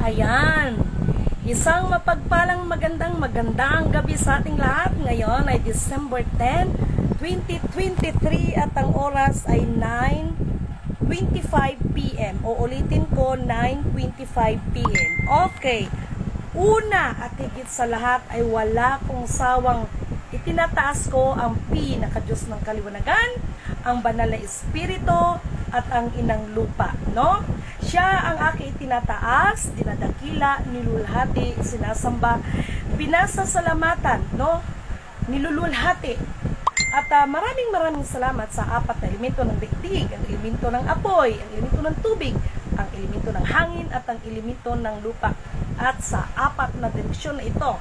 Ayan. Isang mapagpalang magandang gabi sa ating lahat. Ngayon ay December 10, 2023 at ang oras ay 9:25 PM. Uulitin ko, 9:25 PM. Okay. Una at higit sa lahat ay wala kong sawang itinataas ko ang pinaka-Diyos ng kaliwanagan, ang banal na espiritu at ang inang lupa, no? Siya ang aking itinataas, dinadakila, nilulhati, sinasamba, pinasasalamatan, no? Nilululhati. At maraming salamat sa apat na elemento ng daigdig, ang elemento ng apoy, ang elemento ng tubig, ang elemento ng hangin at ang elemento ng lupa. At sa apat na direksyon na ito,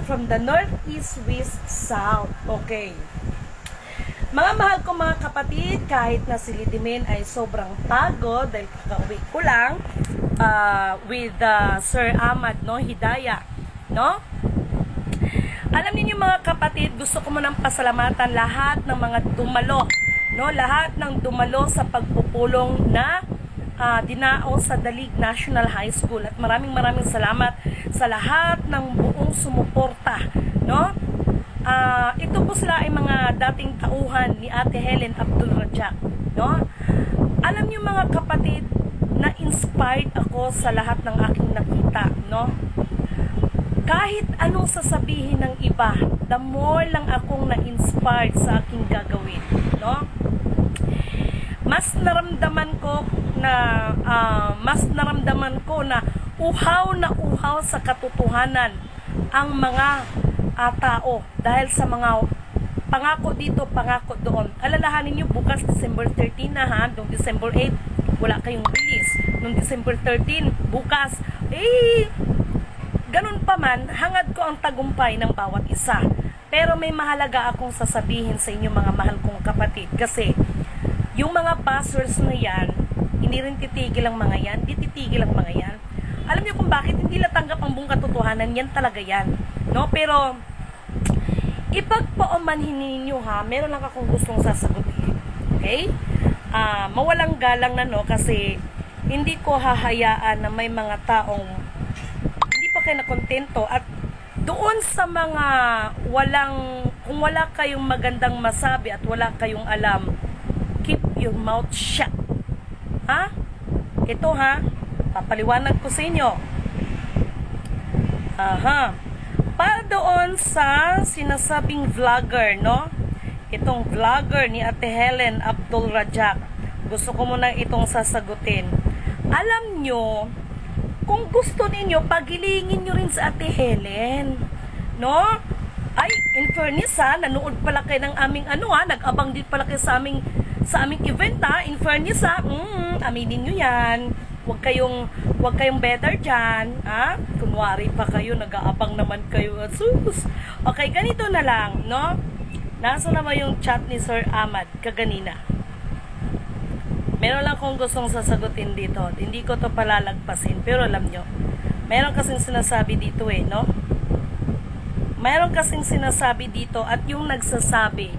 from the north, east, west, south. Okay. Mga mahal ko mga kapatid, kahit na si Lidimen ay sobrang pagod dahil kakauwi ko lang with Sir Ahmad, no, Hidaya, no? Alam niyo mga kapatid, gusto ko munang pasalamatan lahat ng mga dumalo, no? Lahat ng dumalo sa pagpupulong na dinao sa Dalig National High School at maraming salamat sa lahat ng buong sumuporta, no? Ito po sila ay mga dating tauhan ni Ate Helen Abdul-Rajak, no? Alam niyo mga kapatid, na-inspired ako sa lahat ng aking nakita, no? Kahit anong sasabihin ng iba, the more lang akong na-inspired sa aking gagawin, no? Mas naramdaman ko na uhaw sa katotohanan ang mga tao dahil sa mga pangako dito, pangako doon. Alalahanin niyo, bukas December 13 na ha, noong December 8 wala kayong release, noong December 13 bukas, ganun pa man, hangad ko ang tagumpay ng bawat isa. Pero may mahalaga akong sasabihin sa inyo mga mahal kong kapatid, kasi yung mga buzzwords na yan, hindi rin titigil ang mga yan, di titigil ang mga yan. Alam niyo kung bakit hindi natanggap ang buong katotohanan, yan talaga yan, no? Pero ipagpaumanhin ninyo ha, meron lang akong gustong sasagutin, okay? Mawalang galang na, no, kasi hindi ko hahayaan na may mga taong hindi pa kayo nakontento at doon sa mga kung wala kayong magandang masabi at wala kayong alam, keep your mouth shut. Ha? Ito ha, papaliwanag ko sa inyo. Aha. Para doon sa sinasabing vlogger, no? Itong vlogger ni Ate Helen Abdul-Rajak, gusto ko muna itong sasagutin. Alam nyo, kung gusto ninyo, pagilingin nyo rin sa Ate Helen, no? Ay, in fairness ha, nanood pala kayo ng aming nag-abang din pala kayo sa aming event ha, in fairness ha, aminin nyo yan. Huwag kayong better dyan, ha? Kunwari pa kayo, nag-aabang naman kayo. Sus! Okay, ganito na lang, no? Nasa naman yung chat ni Sir Ahmad kaganina. Meron lang kong gustong sasagutin dito. Hindi ko to palalagpasin, pero alam nyo, meron kasing sinasabi dito no? Meron kasing sinasabi dito at yung nagsasabi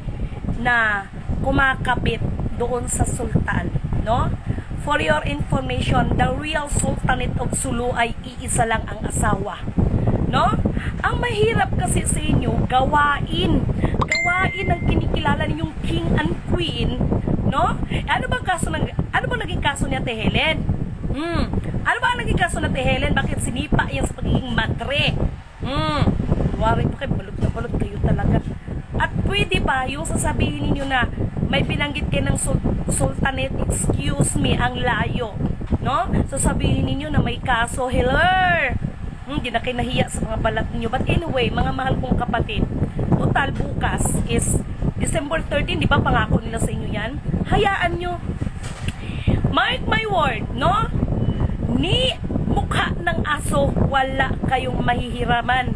na kumakabit doon sa sultan, no? For your information, the real Sultanate of Sulu ay iisa lang ang asawa, no? Ang mahirap kasi sa inyo, gawain ang kinikilala ninyong king and queen, no? Ano bang naging kaso ni Ate Helen? Ano ba ang naging kaso ni Ate Helen? Bakit sinipa yan sa pagiging madre? Wari po kayo, balot na balot kayo talaga. At pwede ba yung sasabihin ninyo na may binanggit kayo ng sultanate, excuse me, ang layo, no? Sasabihin ninyo na may kaso, heller. Hindi na kayo nahiya sa mga balat ninyo. But anyway, mga mahal kong kapatid, total bukas is December 13, di ba pangako nila sa inyo yan? Hayaan nyo. Mark my word, no? Ni mukha ng aso, wala kayong mahihiraman.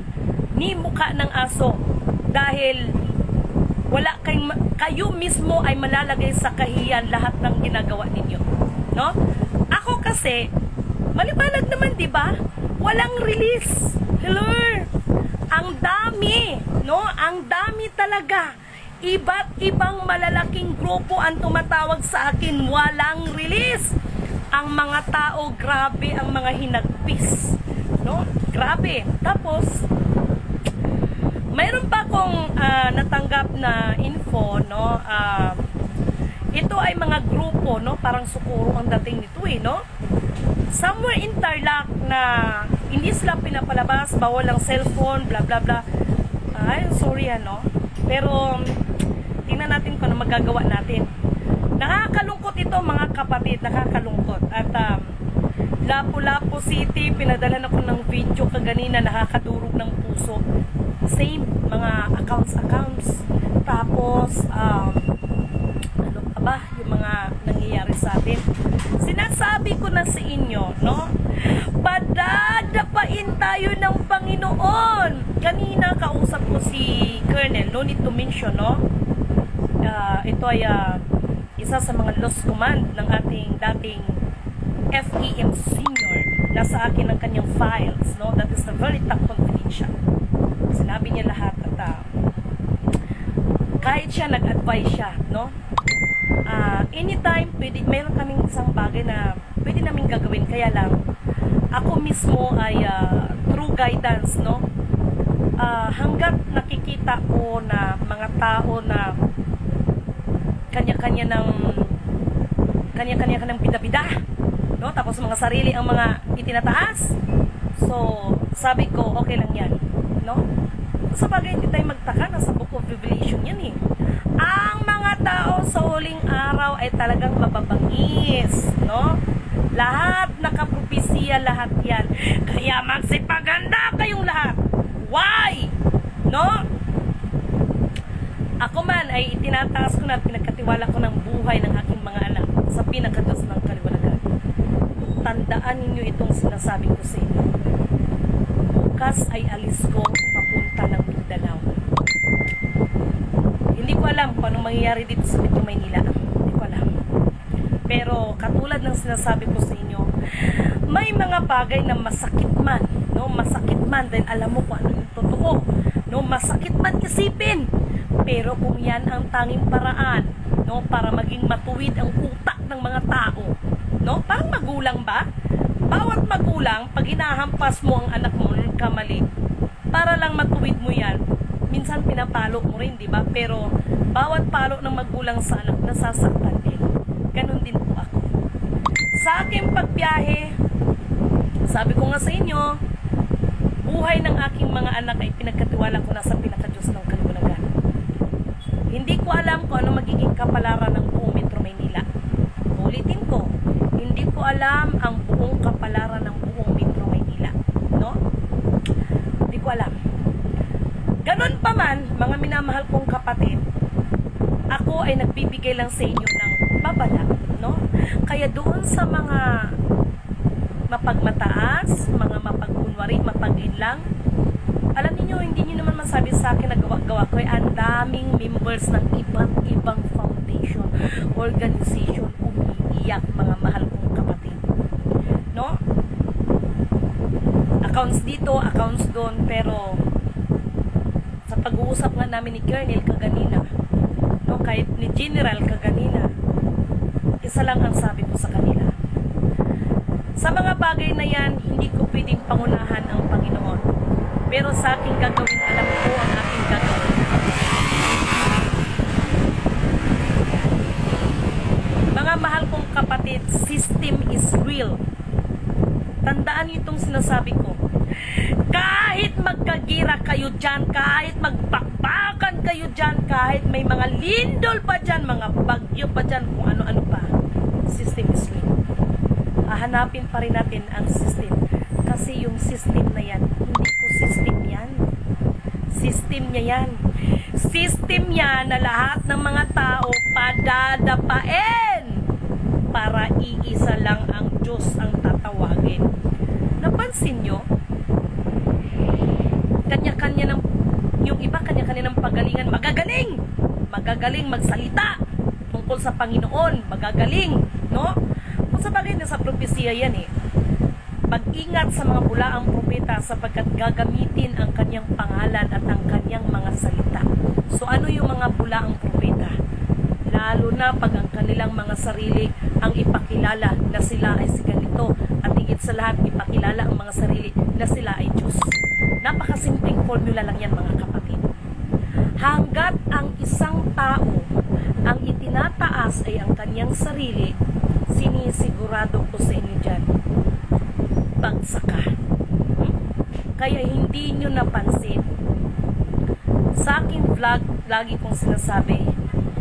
Ni mukha ng aso. Dahil wala kayo mismo ay malalagay sa kahiyan lahat ng ginagawa ninyo, no? Ako kasi maliwanag naman, di ba? Walang release. Hello. Ang dami, no? Ang dami talaga. Iba't ibang malalaking grupo ang tumatawag sa akin, walang release. ang mga tao, grabe ang mga hinagpis, no? Grabe. Tapos mayroon pa akong natanggap na info, no? Ito ay mga grupo, no? Parang Sukuro ang dating nito, no? Somewhere in Tarlac na hindi sila pinapalabas, bawal ang cellphone, bla bla bla. Ay, sorry, no? Pero tingnan natin kung ano magagawa natin. Nakakalungkot ito, mga kapatid, nakakalungkot. At Lapu-Lapu City, pinadalan ako ng video kaganina, nakakadurog ng puso. Same, mga accounts. Tapos, ano pa ba, yung mga nangyayari sa atin. Sinasabi ko na sa inyo, no? Padadapain tayo ng Panginoon. Kanina kausap ko si Colonel, no need to mention, no? Ito ay isa sa mga lost command ng ating dating FEM senior. Nasa akin ang kanyang files, no? That is the very top confidential. Sinabi niya lahat at kahit siya nag-advise siya, no? Anytime, mayroon kaming isang bagay na pwede namin gagawin, kaya lang ako mismo ay through guidance, no? Hanggat nakikita ko na mga tao na kanya-kanya ng bida-bida, no? Tapos mga sarili ang mga itinataas. So, sabi ko, okay lang yan, no? Sa bagay, hindi tayo magtaka, nasa Book of Revelation yan eh. Ang mga tao sa huling araw ay talagang mababangis, no? Lahat nakapropesiya, lahat yan. Kaya magsipaganda kayong lahat. Why? No? Ako man ay itinataas ko na at pinagkatiwala ko ng buhay ng aking mga anak sa pinakatas ng kaliwanagan. Tandaan ninyo itong sinasabi ko sa inyo. Bukas ay alis ko papunta ng Mindanao. Hindi ko alam kung anong mangyayari dito sa Metro Maynila. Hindi ko alam. Pero katulad ng sinasabi ko sa inyo, may mga bagay na masakit man, no? Masakit man dahil alam mo kung ano yung totoo, no? Masakit man isipin. Pero kung yan ang tanging paraan, no, para maging matuwid ang utak ng mga tao, no? Parang magulang ba? Bawat magulang, pag hinahampas mo ang anak mo ng kamali, para lang matuwid mo yan, minsan pinapalo mo rin, di ba? Pero bawat palo ng magulang sa anak, nasasaktan din. Ganon din po ako. Sa aking pagbiyahe, sabi ko nga sa inyo, buhay ng aking mga anak ay pinagkatiwala ko na sa pinakadiyos ng kaliwanagan. Hindi ko alam kung ano magiging kapalaran ng buong Metro Maynila. Ulitin ko, hindi ko alam ang buong kapalaran ng buong Metro Maynila, no? Hindi ko alam. Ganon pa man, mga minamahal kong kapatid, ako ay nagbibigay lang sa inyo ng babala, no? Kaya doon sa mga mapagmataas, mga mapagkunwari, mapaglinlang, alam niyo, hindi niyo naman masabi sa akin na gawa-gawa ko ay ang daming members ng iba't ibang foundation, organization, umiiyak, mga mahal kong kapatid, no? Accounts dito, accounts doon, pero sa pag-uusap nga namin ni Colonel kaganina, no, kahit ni General kaganina, isa lang ang sabi ko sa kanila. Sa mga bagay na yan, hindi ko pwedeng pangunahan ang Panginoon. Pero sa aking gagawin, alam ko ang aking gagawin. Mga mahal kong kapatid, system is real. Tandaan niyo itong sinasabi ko. Kahit magkagira kayo dyan, kahit magbakbakan kayo dyan, kahit may mga lindol pa dyan, mga bagyo pa dyan, kung ano-ano pa, system is real. Hahanapin pa rin natin ang system. Kasi yung system na yan, hindi ko system yan. System niya yan. System yan na lahat ng mga tao padadapain para iisa lang ang Diyos ang tatawagin. Napansin nyo? Kanya-kanya ng, yung iba kanya-kanya ng pagalingan, magagaling magsalita tungkol sa Panginoon, magagaling, no? Kung sa bagay na sa propesya yan eh, mag-ingat sa mga bulaang propeta sapagkat gagamitin ang kanyang pangalan at ang kanyang mga salita. So ano yung mga bulaang propeta? lalo na pag ang kanilang mga sarili ang ipakilala na sila ay si ganito, at higit sa lahat ipakilala ang mga sarili na sila ay Diyos. Napakasimpleng formula lang yan, mga kapatid. Hanggat ang isang tao ang itinataas ay ang kanyang sarili, sinisigurado ko sa inyo dyan, bagsak ka. Kaya hindi nyo napansin, sa aking vlog, lagi kong sinasabi,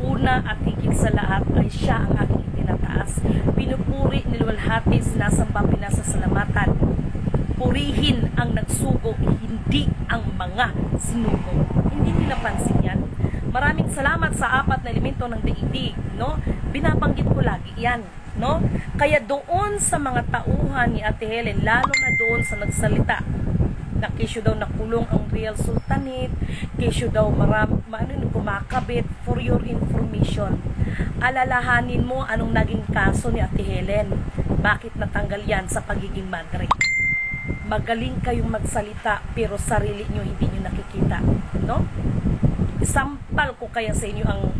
una at higit sa lahat ay siya ang aking itinataas. Pinupuri, nilwalhati, sinasamba, pinasasalamatan. Purihin ang nagsugo, hindi ang mga sinugo. Hindi nila pansin yan. Maraming salamat sa 4 na elemento ng daigdig, no? Binabanggit ko lagi yan, no? Kaya doon sa mga tauhan ni Ate Helen, lalo na doon sa nagsalita, na kesyo daw nakulong ang real sultanate, kesyo daw kumakabit. For your information, alalahanin mo anong naging kaso ni Ate Helen. Bakit natanggal yan sa pagiging madre? Magaling kayong magsalita pero sarili nyo hindi nyo nakikita, no? Isampal ko kaya sa inyo ang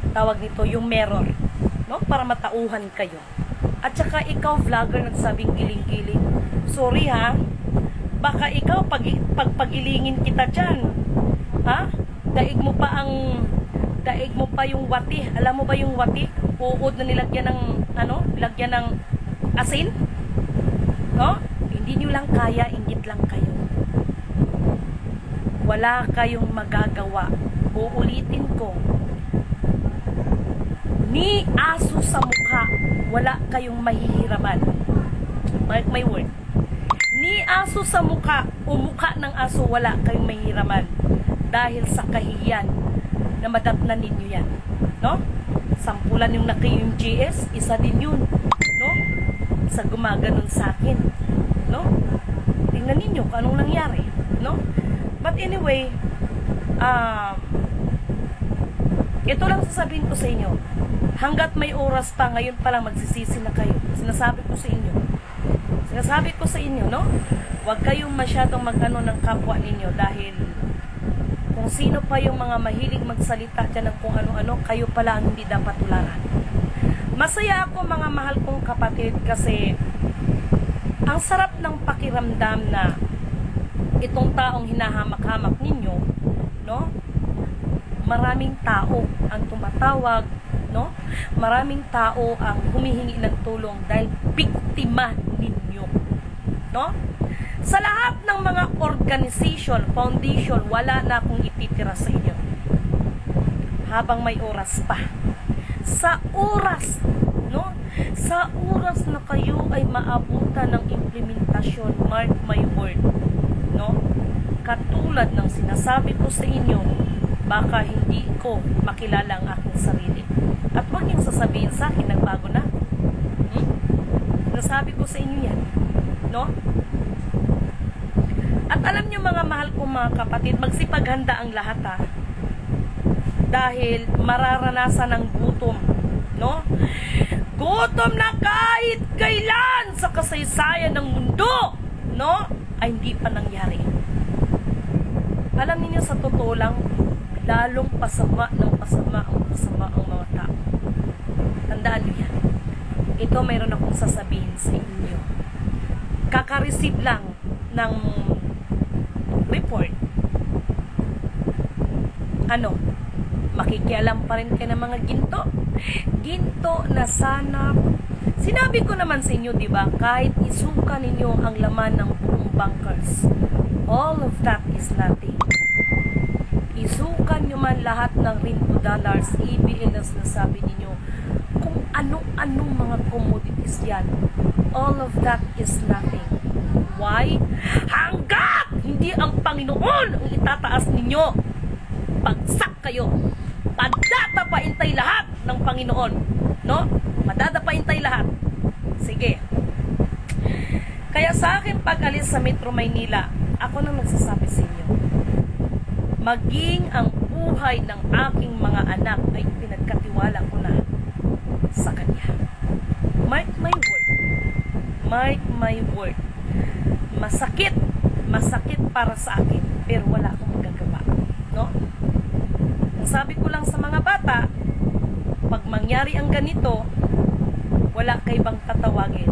tawag nito, yung mirror, no? Para matauhan kayo. At saka ikaw vlogger nagsabing giling-giling, sorry ha, baka ikaw pagpagilingin kita dyan, ha? Daig mo pa yung wati. Alam mo ba yung wati? Uod na nilagyan ng lagyan ng asin, no? Hindi nyo lang kaya, inggit lang kayo. Wala kayong magagawa. Uulitin ko, ni aso sa mukha, wala kayong mahihiraman. Mark my word. Ni aso sa mukha, o mukha ng aso, wala kayong mahihiraman. Dahil sa kahiyan na madatnan ninyo yan, no? Sampulan yung yung GS, isa din yun, no? Sa gumaganon sa akin, no? Tingnan ninyo kung anong nangyari, no? But anyway, ito lang sasabihin ko sa inyo. Hanggat may oras pa, ngayon pa lang magsisisi na kayo. Sinasabi ko sa inyo, no? Huwag kayong masyadong mag-ano ng kapwa ninyo, dahil kung sino pa yung mga mahilig magsalita dyan ng kung ano-ano, kayo pala ang hindi dapat tularan. Masaya ako, mga mahal kong kapatid, kasi ang sarap ng pakiramdam na itong taong hinahamak-hamak ninyo, no? Maraming tao ang tumatawag, no? Maraming tao ang humihingi ng tulong dahil biktima ninyo, no? Sa lahat ng mga organization, foundation, wala na akong ititira sa inyo. Habang may oras pa. Sa oras, no? Sa oras na kayo ay maabutan ng implementasyon, mark my word, no? Katulad ng sinasabi ko sa inyo, baka hindi ko makilala ang aking sarili. At huwag niyong sasabihin sa akin, nagbago na. Nasabi ko sa inyo yan, no? At alam niyo, mga mahal kong mga kapatid, magsipaghanda ang lahat, ha? Dahil mararanasan ng gutom, no? Gutom na kahit kailan sa kasaysayan ng mundo, no? Ay hindi pa nangyari. Alam niyo, sa totoo lang, lalong pasama ang mga tao. Tandaan niyo yan. Ito, mayroon akong sasabihin sa inyo. Kaka-receive lang ng report. Makikialam pa rin kayo ng mga ginto. Ginto na sana. Sinabi ko naman sa inyo, di ba? Kahit isuka ninyo ang laman ng buong bankers, all of that is nothing. Isukan nyo man lahat ng Ringo dollars, EBLs na sabi ninyo, kung ano-anong mga commodities yan, all of that is nothing. Why? Hanggat hindi ang Panginoon ang itataas ninyo, bagsak kayo. Padadapain tayo lahat ng Panginoon, no? Madadapain tayo lahat. Sige. Kaya sa akin pag-alis sa Metro Maynila, ako nang nagsasabi sa inyo, maging ang buhay ng aking mga anak ay pinagkatiwala ko na sa Kanya. Mark my word. Mark my word. Masakit para sa akin, pero wala akong magagawa, no? Ang sabi ko lang sa mga bata, pag mangyari ang ganito, wala kay bang tatawagin,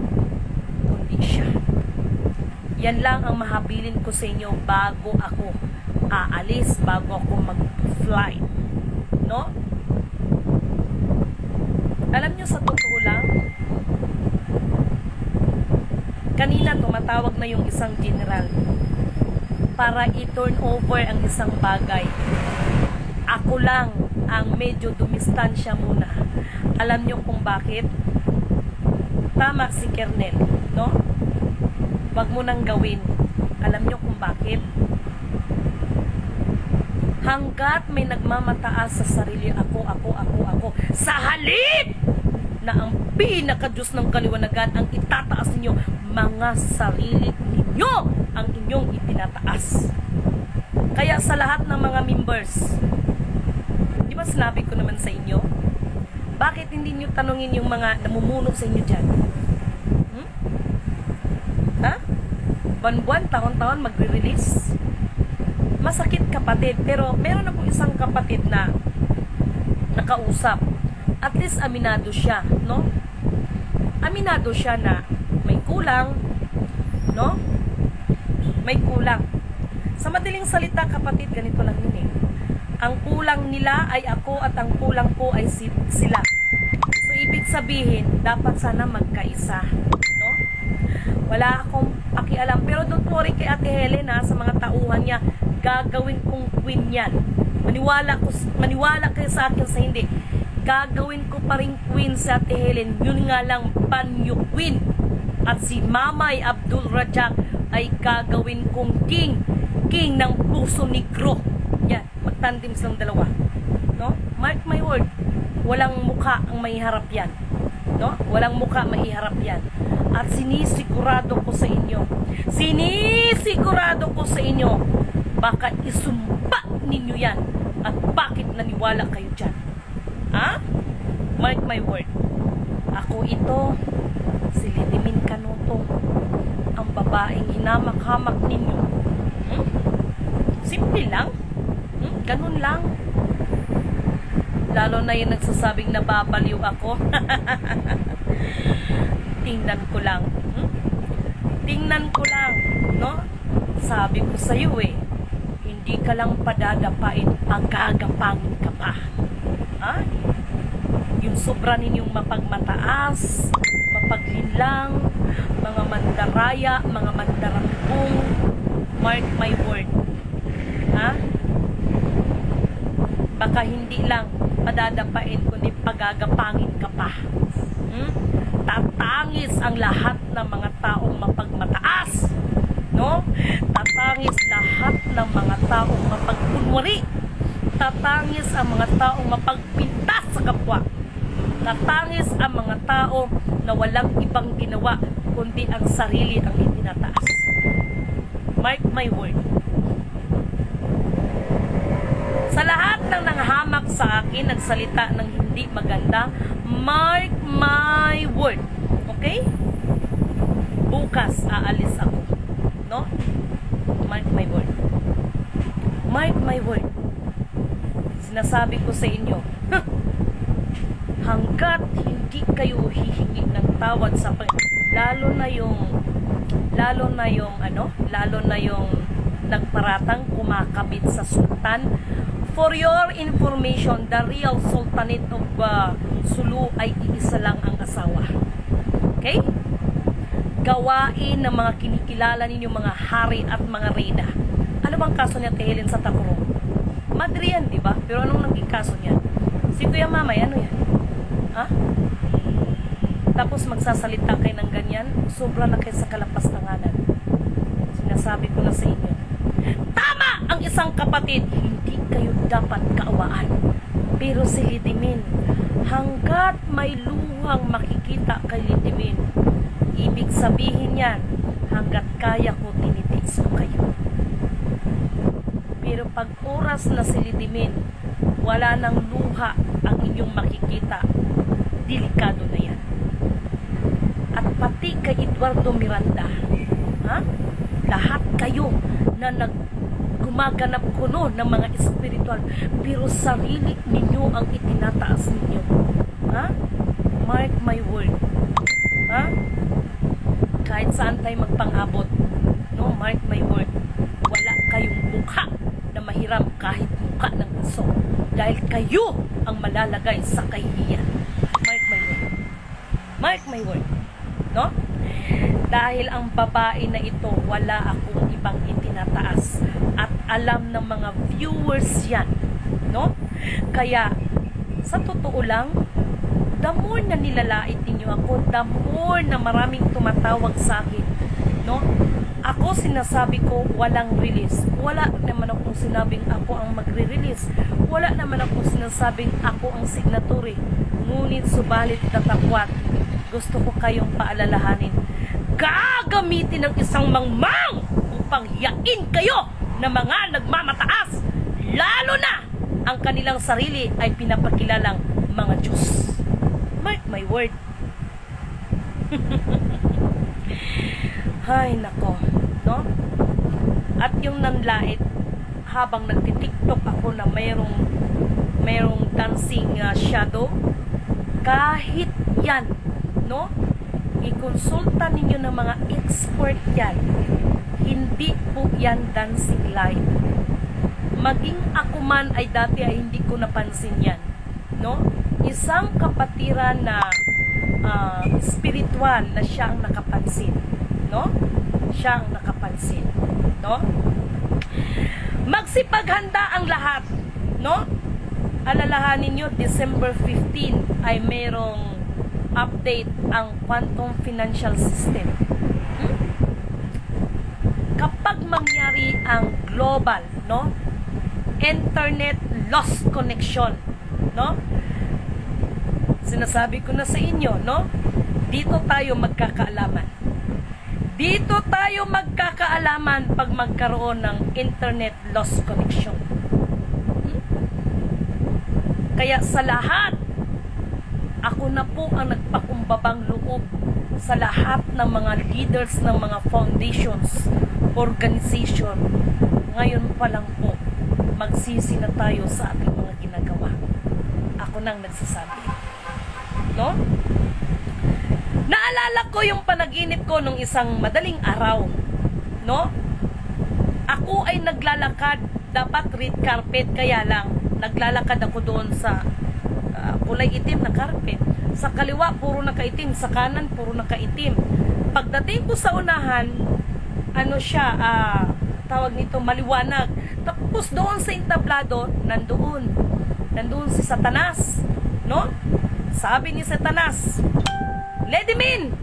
kundi siya. Yan lang ang mahabilin ko sa inyo bago ako aalis, bago ako mag-fly. No? Alam nyo, sa totoo lang, kanina tumatawag na yung isang general para i-turn over ang isang bagay. Ako lang ang medyo dumistansya muna. Alam nyo kung bakit? Tama si Kernel, no? Wag mo nang gawin. Alam nyo kung bakit? Hanggat may nagmamataas sa sarili, ako. Sa halip na ang pinaka-Diyos ng kaliwanagan ang itataas ninyo, mga sarili ninyo ang inyong itinataas. Kaya sa lahat ng mga members, di ba sinabi ko naman sa inyo, bakit hindi nyo tanungin yung mga namumuno sa inyo dyan? Ha? Buwan-buwan, taon-taon magre-release? Masakit kapatid, pero meron akong isang kapatid na nakausap. At least aminado siya, no? Aminado siya na may kulang, no? May kulang. Sa madaling salita kapatid, ganito lang yun eh. Ang kulang nila ay ako at ang kulang ko ay sila. So ibig sabihin, dapat sana magkaisa, no? Wala akong pakialam. Pero don't worry kay Ate Helen ha, sa mga tauhan niya, gagawin kong queen yan. Maniwala kayo sa akin sa hindi. Gagawin ko pa rin queen sa Ate Helen. Yun nga lang, banyo queen. At si Mamay Abdul Rajak ay gagawin kong king. King ng puso negro. Yan, magtandim silang dalawa. No? Mark my word. Walang mukha ang maiharap yan. No? Walang mukha maiharap yan. At sinisigurado ko sa inyo. Sinisigurado ko sa inyo. Baka isumpa ninyo yan. At bakit naniwala kayo dyan? Ha? Mark my word. Ako ito, si Lidimin Canuto, ang babaeng hinamak-hamak ninyo. Simple lang. Ganun lang. Lalo na yung nagsasabing nababaliw ako. Tingnan ko lang. Tingnan ko lang. No? Sabi ko sa'yo eh, hindi ka lang padadapain, pagkagapangin ka pa. Ha? Yung sobra ninyong mapagmataas, mapaglinlang, mga mandaraya, mga mandarambong, mark my word. Ha? Baka hindi lang padadapain, kundi pagagapangin ka pa. Tatangis ang lahat ng mga taong mapagmataas. No? Tatangis lahat ng mga taong mapagkunwari. Tatangis ang mga taong mapagpintas sa kapwa. Tatangis ang mga tao na walang ibang ginawa kundi ang sarili ang itinataas. Mark my word. Sa lahat ng nanghamak sa akin, nagsalita ng hindi maganda, mark my word. Okay? Bukas aalis ako. No? Mark my word. Mark my word. Sinasabi ko sa inyo, hanggat hindi kayo hihingi ng tawad sa lalo na yung nagparatang kumakabit sa sultan. For your information, the real sultanate of Sulu ay iisa lang ang asawa. Okay? Gawain ng mga kinikilala ninyo mga hari at mga reyna. Ano bang kaso niya Ate Helen sa Takurong? Madre yan, di ba? Pero anong naging kaso niya? Si Kuya Mamay, ano yan? Ha? Tapos magsasalita kayo ng ganyan, sobra na kayo sa kalapastanganan. Sinasabi ko na sa inyo. Tama ang isang kapatid, hindi kayo dapat kaawaan. Pero si Lidimin, hanggat may luhang makikita kay Lidimin, ibig sabihin yan, hanggat kaya ko tinitiis ko kayo. Pero pag oras na si Lidimin, wala nang luha ang inyong makikita, delikado na yan. At pati kay Eduardo Miranda, ha? Lahat kayo na gumaganap kuno ng mga espiritual, pero sarili ninyo ang itinataas ninyo. Ha? Mark my word. Ha? Kahit saan tayo magpang-abot, no, mark my word, wala kayong mukha na mahiram kahit mukha ng aso, dahil kayo ang malalagay sa kahihiyan. Mark my word. Mark my word. No? Dahil ang babae na ito, wala akong ibang itinataas, at alam ng mga viewers yan, no? Kaya sa totoo lang, the more na nilalait ninyo ako, the more na maraming tumatawag sa akin, no? Ako sinasabi ko, walang release. Wala naman akong sinabing ako ang magre-release. Wala naman akong sinasabing ako ang signatory. Ngunit subalit tatapwat, gusto ko kayong paalalahanin. Gagamitin ng isang mangmang upang hiyain kayo na mga nagmamataas. Lalo na ang kanilang sarili ay pinapakilalang mga Diyos. Mark my word. Hay nako, no? At yung nanlait, habang nagtitiktok ako na mayroong dancing shadow, kahit yan, no? I-consulta ninyo ng mga expert yan. Hindi po yan dancing light. Maging ako man ay dati ay hindi ko napansin yan, no? Isang kapatiran na spiritual na siya ang nakapansin, no? Siya ang nakapansin, no? Magsipaghanda ang lahat, no? Alalahanin nyo, December 15 ay mayroong update ang quantum financial system. Kapag mangyari ang global, no? Internet lost connection, no? Sinasabi ko na sa inyo, no? Dito tayo magkakaalaman. Dito tayo magkakaalaman pag magkaroon ng internet loss connection. Kaya sa lahat, ako na po ang nagpakumbabang loob sa lahat ng mga leaders ng mga foundations, organization. Ngayon pa lang po, magsisi na tayo sa ating mga ginagawa. Ako nang nagsasabi. No? Naalala ko yung panaginip ko nung isang madaling araw, no? Ako ay naglalakad, dapat red carpet, kaya lang naglalakad ako doon sa kulay itim na carpet. Sa kaliwa puro nakaitim, sa kanan puro nakaitim. Pagdating ko sa unahan, ano siya, tawag nito, maliwanag. Tapos doon sa entablado, nandoon si Satanas, no? Sabi ni Satanas, Lady Min,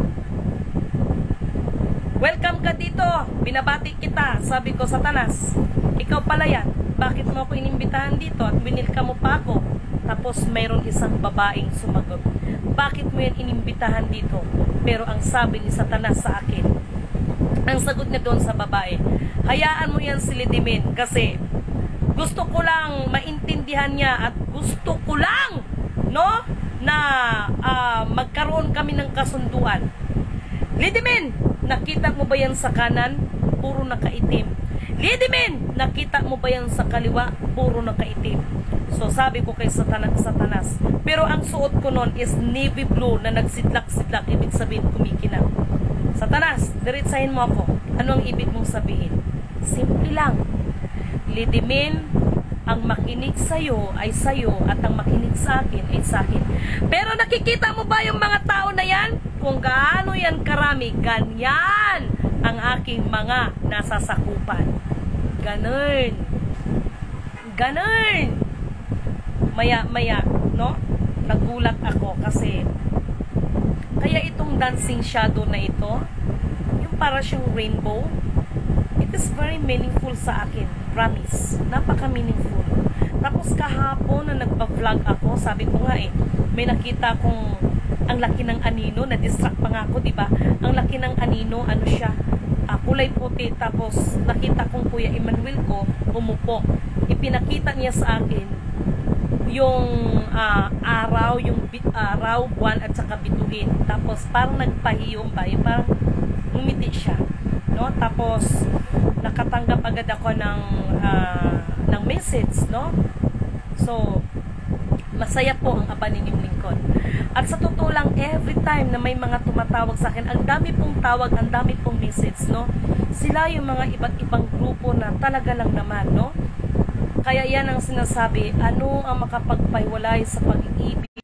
welcome ka dito, binabati kita. Sabi ko, Satanas, ikaw pala yan, bakit mo ako inimbitahan dito at binilka mo pa ako? Tapos mayroon isang babaeng sumagot, bakit mo yan inimbitahan dito? Pero ang sabi ni Satanas sa akin, ang sagot niya doon sa babae, hayaan mo yan si Lady Min, kasi gusto ko lang maintindihan niya at gusto ko lang, no, na magkaroon kami ng kasunduan. Lady Min, nakita mo ba yan sa kanan? Puro nakaitim. Lady Min, nakita mo ba yan sa kaliwa? Puro nakaitim. So sabi ko kay Satanas, pero ang suot ko noon is navy blue na nagsidlak-sidlak, ibig sabihin kumikinang. Satanas, diretsahin mo ako. Ano ang ibig mong sabihin? Simple lang. Lady Min, ang makinig sa'yo ay sa'yo at ang makinig sa akin ay sa akin. Pero nakikita mo ba yung mga tao na yan? Kung gaano yan karami, ganyan ang aking mga nasasakupan. Ganun. Ganun. Maya-maya, no? Nagulat ako kasi kaya itong dancing shadow na ito, yung para siyang rainbow, it is very meaningful sa akin. Promise. Napaka-meaningful. Tapos kahapon na nagpa-vlog ako, sabi ko nga may nakita kong ang laki ng anino, na-distract pa nga ako, diba? Ang laki ng anino, ano siya? Kulay puti. Tapos nakita kong Kuya Emmanuel ko, umupo. Ipinakita niya sa akin yung araw, araw, buwan, at saka bituin. Tapos parang nagpahiyom ba? Parang umiti siya. no? Tapos nakatanggap agad ako ng message, no? So masaya po ang Aba Ninyong Lingkod. At sa totoo lang, every time na may mga tumatawag sa akin, ang dami pong tawag, ang dami pong message, no? Sila yung mga iba't ibang grupo na talaga lang naman, no? Kaya yan ang sinasabi, ano ang makapagpahiwalay sa pag-ibig?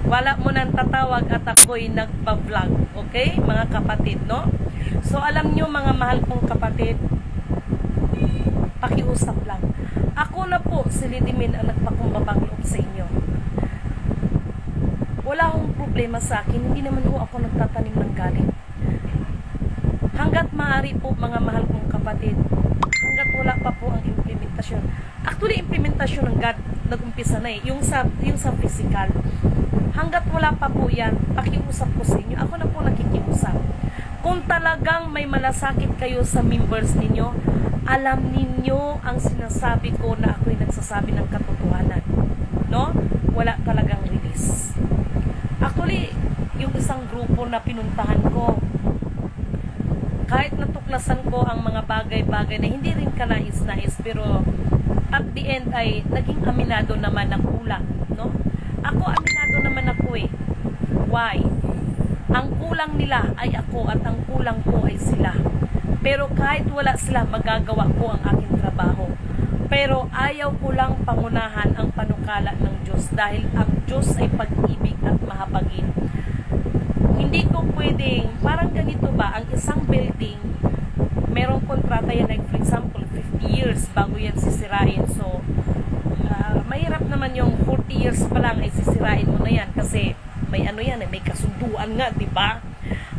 Wala mo nang tatawag at ako'y nagpa-vlog, okay? Mga kapatid, no? So alam nyo mga mahal kong kapatid, pakiusap lang. Ako na po, si Lidimin, ang nagpakumbabang loob sa inyo. Wala akong problema sa akin, hindi naman ho ako nagtatanim ng galit. Hanggat maaari po mga mahal kong kapatid, hanggat wala pa po ang implementasyon. Actually, implementasyon ng God, nag-umpisa na eh, yung sa physical. Hanggat wala pa po yan, pakiusap ko sa inyo. Ako na po nakikiusap. Kung talagang may malasakit kayo sa members ninyo, alam ninyo ang sinasabi ko na ako'y nagsasabi ng katotohanan. No? Wala talagang release. Actually, yung isang grupo na pinuntahan ko, kahit natuklasan ko ang mga bagay-bagay na hindi rin kanais-nais, pero at the end ay naging aminado naman na kulang. No? Ako, aminado naman ako eh. Why? Ang kulang nila ay ako at ang kulang ko ay sila. Pero kahit wala sila, magagawa ko ang aking trabaho. Pero ayaw ko lang pangunahan ang panukala ng Diyos dahil ang Diyos ay pag-ibig at mahabagin. Hindi ko pwedeng, parang ganito ba, ang isang building, merong kontrata yan, like for example, 50 years bago yan sisirain. So, mahirap naman yung 40 years pa lang ay sisirain mo na yan kasi may ano yan, may kasunduan nga, di ba?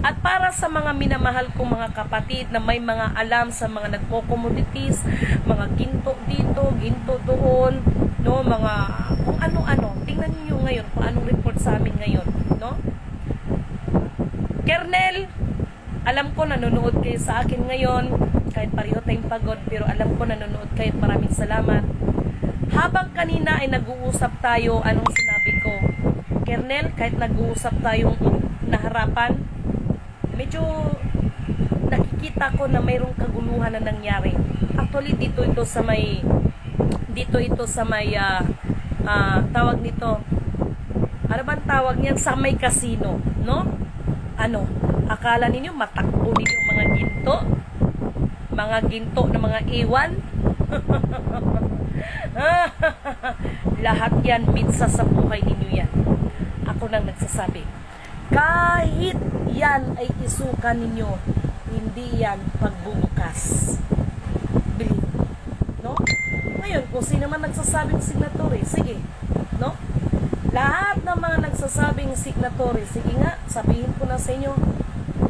At para sa mga minamahal kong mga kapatid na may mga alam sa mga nagpo-commodities, mga ginto dito, ginto doon, no, mga kung ano-ano, tingnan niyo ngayon kung anong report sa amin ngayon, no? Kernel, alam ko nanonood kayo sa akin ngayon, kahit pareho tayong pagod, pero alam ko nanonood kayo, maraming salamat. Habang kanina ay nag-uusap tayo, anong sinabi ko? Kernel, kahit nag-uusap tayong naharapan, medyo nakikita ko na mayroong kaguluhan na nangyari. Actually, dito ito sa may tawag nito, ano bang tawag niyan? Sa may casino, no? Ano? Akala ninyo matakbo ninyo mga ginto na mga iwan? Lahat yan minsa sa buhay ninyo yan. Ako nang nagsasabi, kahit yan ay isuka ninyo, hindi yan pagbubukas. Believe. No? Ngayon, kung sino man nagsasabing signatory, sige. No? Lahat ng mga nagsasabing signatory, sige nga, sabihin ko na sa inyo,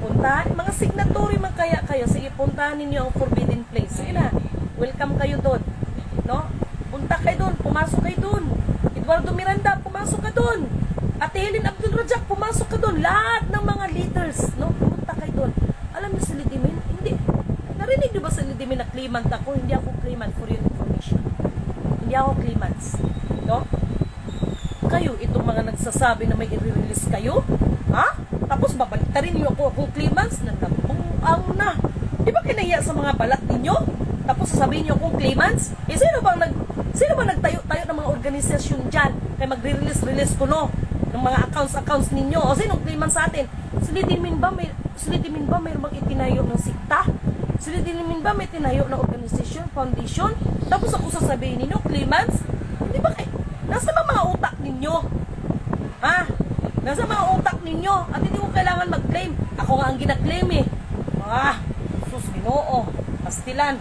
puntahan, mga signatory man kaya kayo, sige, puntahan ninyo ang forbidden place. Sige na, welcome kayo doon. No? Punta kayo doon, pumasok kayo doon. Eduardo Miranda, pumasok ka doon. Ate Helen Abdul Rajak, pumasok ka doon. Lahat ng mga leaders, no? Pumunta kayo doon. Alam niyo si Lidimin? Hindi. Narinig niyo ba si Lidimin na claimant ako? Hindi ako claimant, for your information. Hindi ako claimants. No? Kayo, itong mga nagsasabi na may i-release kayo? Ha? Tapos babaliktarin niyo ako kung claimants? Nagnabuang na. Di ba kinahiya sa mga balat ninyo? Tapos sasabihin niyo akong claimants? Eh, sino ba nagtayo-tayo ng mga organisasyon dyan? Kaya magre-release ko no? Ng mga accounts ninyo. O sinong claimant sa atin? Si Lidimin ba mayroon bang itinayo ng sikta? Si Lidimin ba may tinayo ng organisasyon, foundation? Tapos ako sasabihin ninyo, claimants? Hindi ba kayo? Nasa mga utak ninyo? Ha? Nasa mga utak ninyo? At hindi ko kailangan mag-claim. Ako nga ang gina-claim eh. Sus, Ginoo. Pastilan.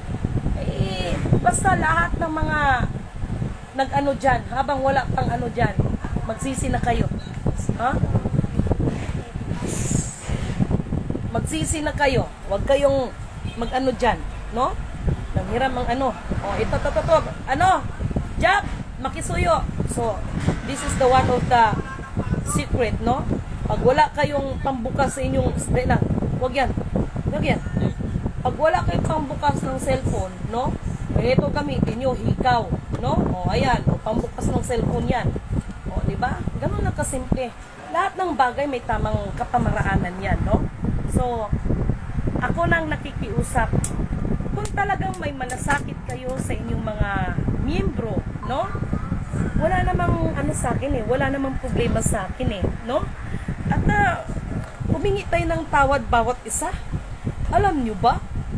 Eh, basta lahat ng mga nag-ano dyan, habang wala pang ano dyan, magsisi na kayo. Ha? Magsisi na kayo. Huwag kayong mag-ano dyan. No? Nanghiram ang ano. O, ito. Ano? Jack, makisuyo. So, this is the one of the secret, no? Pag wala kayong pambukas sa inyong, huwag yan. Pag wala kayong pambukas ng cellphone, no? Ito gamitin nyo, hikaw, no? O, ayan. O, pambukas ng cellphone yan. O, diba? Ganun lang kasimple. Lahat ng bagay may tamang kapamaraanan yan, no? So, ako nang nakikiusap. Kung talagang may malasakit kayo sa inyong mga miyembro, no? Wala namang ano sa akin wala namang problema sa akin no? At humingi tayo ng tawad bawat isa. Alam nyo ba,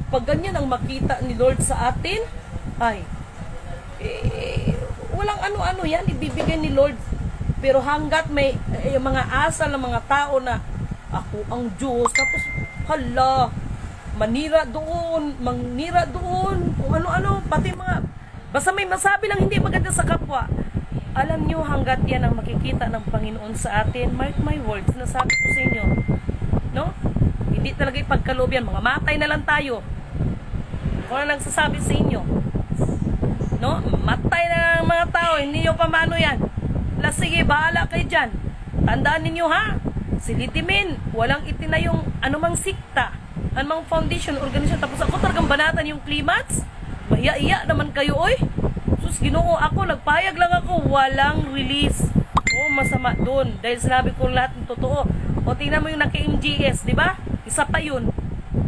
pag ganyan ang makita ni Lord sa atin, ay, walang ano-ano yan, ibibigay ni Lord. Pero hanggat may mga asal ng mga tao na ako ang Diyos, tapos hala, manira doon, kung ano-ano, pati mga, basta may masabi lang hindi maganda sa kapwa. Alam nyo, hanggat yan ang makikita ng Panginoon sa atin, mark my words, nasabi ko sa inyo, no? Hindi talaga ipagkaloob yan, mga matay na lang tayo. Kung ano nagsasabi sa inyo, no? Matay na lang mga tao, hindi nyo pa maano yan. Sige, bahala kayo dyan. Tandaan ninyo ha, si Litimin, walang itinayong anumang sikta, anumang foundation, organisasyon, tapos ako talagang banatan yung climats. Mahiya-iya naman kayo, oy. Sus, Ginoo, ako, nagpayag lang ako, walang release. Masama doon, dahil sinabi ko lahat ng totoo. O, tingnan mo yung naka-MGS, di ba? Isa pa yun,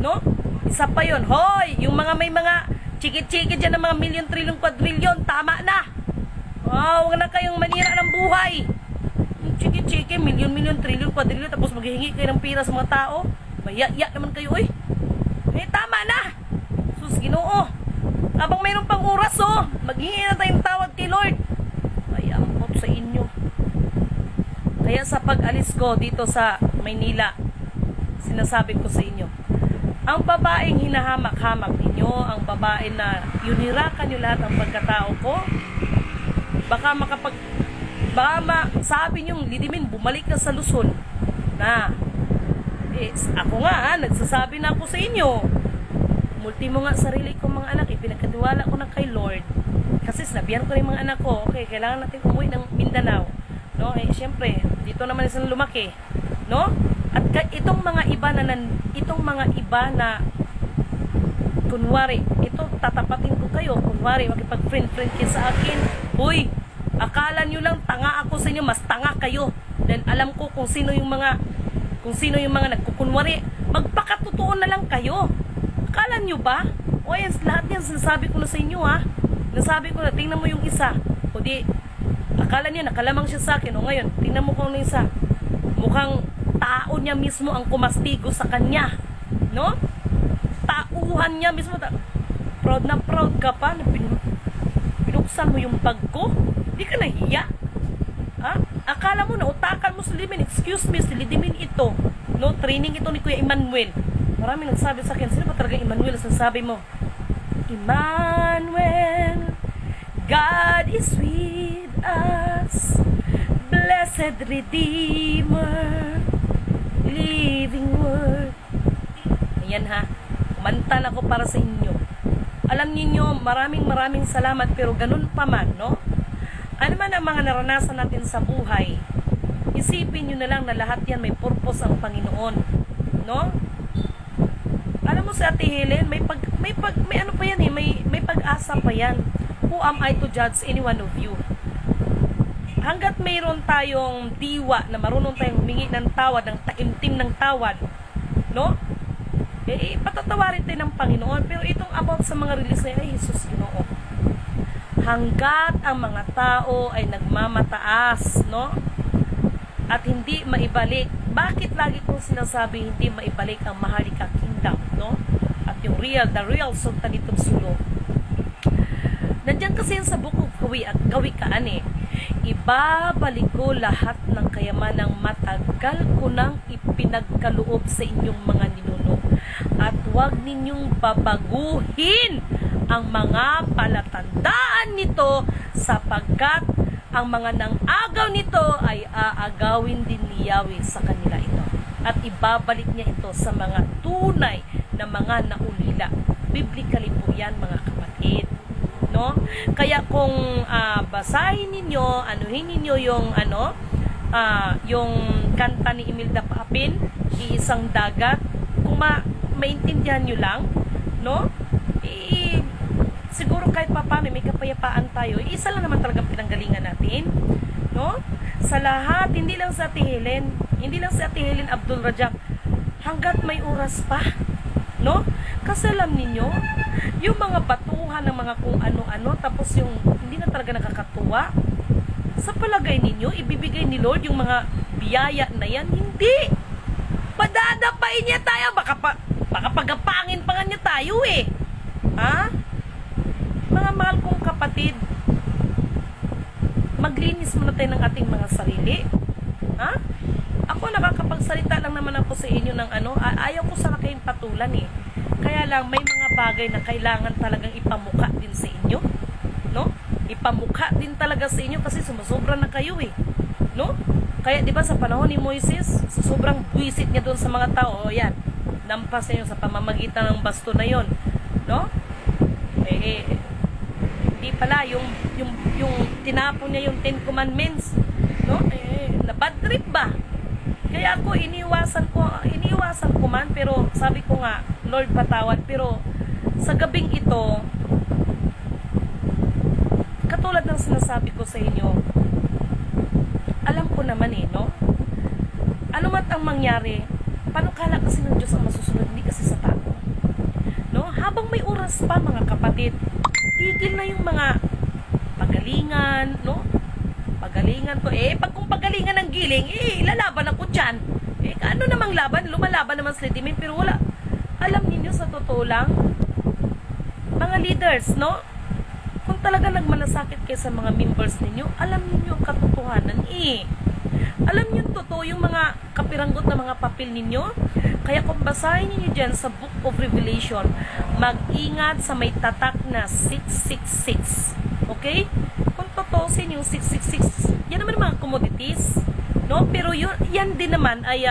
no? Isa pa yun. Hoy, yung mga may mga chikit-chikit dyan ng mga million, trillion, quadrillion, tama na. Huwag na kayong manira ng buhay. Chiki-chiki, million, trillion, quadrillion, tapos maghihingi kayo ng pira sa mga tao. Maya-ya naman kayo, eh. Tama na. Sus, Ginoo. Habang mayroon pang oras, maghihingi na tayong tawad kay Lord. Ay, ampot sa inyo. Kaya sa pag-alis ko dito sa Maynila, sinasabi ko sa inyo, ang babaeng hinahamak-hamak ninyo, ang babae na yunirakan nyo lahat ang pagkatao ko, baka sabi nyo, Lidimin, bumalik ka sa Luzon. Ako nga, nagsasabi na ako sa inyo. Multi mo nga sarili ko mga anak, pinagkatiwala ko na kay Lord. Kasi sinabihan ko rin mga anak ko, okay, kailangan natin umuwi ng Mindanao. No? Siyempre, dito naman isang lumaki. No? At itong mga iba na kunwari, ito tatapatin ko kayo, kunwari makipag-friend kayo sa akin. Uy, akala nyo lang tanga ako sa inyo, mas tanga kayo. Then alam ko kung sino yung mga nagkukunwari. Magpakatotoo na lang kayo. Akala nyo ba? O yan, lahat yan sinasabi ko na sa inyo ha. Nasabi ko na, tingnan mo yung isa. O di, akala niya nakalamang siya sa akin. O ngayon, tingnan mo kung ano isa. Mukhang tao niya mismo ang kumastigo sa kanya. No? Tauhan niya mismo. Proud na proud ka pa. Binuksan mo yung bag ko. Hindi ka nahiya. Ha? Akala mo na utakan mo si Lidimin. Excuse me, si Lidimin ito. No? Training ito ni Kuya Emmanuel. Maraming nagsabi sa akin, sino ba talaga Emmanuel? Sasabi mo, Emmanuel, God is with us, Blessed Redeemer, Living Word. Ayan ha, kumanta na ako para sa inyo. Alam niyo, maraming salamat, pero ganun pa man, no? Ano man ang mga naranasan natin sa buhay, isipin nyo na lang na lahat yan may purpose ang Panginoon, no? Alam mo si Ate Helen, may ano pa yan may pag-asa pa yan. Who am I to judge any one of you? Hanggat mayroon tayong diwa na marunong tayong humingi ng tawad, ng taimtim ng tawad, no? Patatawarin tayo ng Panginoon. Pero itong about sa mga release na ay Jesus, Ginoo. Hanggat ang mga tao ay nagmamataas, no? At hindi maibalik. Bakit lagi kong sinasabi hindi maibalik ang Maharlika Kingdom, no? At yung the real Sultanitong Sulu. Nandiyan kasi yan sa Book of Kawikaan ibabalik ko lahat ng kayamanang matagal ko nang ipinagkaloob sa inyong mga ninuno. At huwag ninyong babaguhin ang mga palatandaan nito sapagkat ang mga nang-agaw nito ay aagawin din ni Yahweh sa kanila ito. At ibabalik niya ito sa mga tunay na mga naulila. Biblically po yan mga kapatid. No? Kaya kung basahin ninyo, anuhin ninyo yung yung kanta ni Imelda Papin, Iisang Dagat, kung maintindihan nyo lang, no? Siguro kahit paano may kapayapaan tayo. Isa lang naman talaga pinanggalingan natin, no? Sa lahat, hindi lang sa Ate Helen, hindi lang sa Ate Helen Abdul Rajab, hanggat may oras pa, no? Kasi alam ninyo, yung mga batuhan ng mga kung ano-ano, tapos yung hindi na talaga nakakatuwa, sa palagay ninyo, ibibigay ni Lord yung mga biyaya na yan? Hindi! Padadapain niya tayo, baka pagapangin pa nga niya tayo eh. Ha? Mga mahal kong kapatid, maglinis muna tayo ng ating mga sarili. Ha? Ako nakakapagsalita lang naman ako sa inyo ng ayaw ko sana kayong patulan eh. Kaya lang may mga bagay na kailangan talagang ipamukha din sa inyo, no? Ipamukha din talaga sa inyo kasi sumusobra na kayo eh, no? Kaya 'di ba sa panahon ni Moises, sa sobrang buwisit niya doon sa mga tao, yan, nampas niya sa pamamagitan ng basto na 'yon, no? Hindi pala yung tinapon niya yung 10 commandments, no? Na bad trip ba? Kaya ako iniwasan ko man, pero sabi ko nga, Lord patawad, pero sa gabing ito, katulad ng sinasabi ko sa inyo, alam ko naman no? Ano man ang mangyari, panukala kasi ng Diyos ang masusunod, hindi kasi sa tao. No? Habang may oras pa mga kapatid, tigil na yung mga pagalingan, no? Pagalingan ko, pag kung pagalingan ng giling, lalaban ako dyan. Ano namang laban? Lumalaban naman sa litimin, pero wala. Alam niyo sa totoo lang, mga leaders, no? Kung talaga nagmalasakit kayo sa mga members ninyo, alam niyo ang katotohanan, Alam niyo totoo yung mga kapiranggot na mga papel ninyo. Kaya kung basahin niyo dyan sa Book of Revelation, mag-ingat sa may tatak na 666. Okay? Kung totoo yung 666, yan naman mga commodities, no? Pero yan din naman ay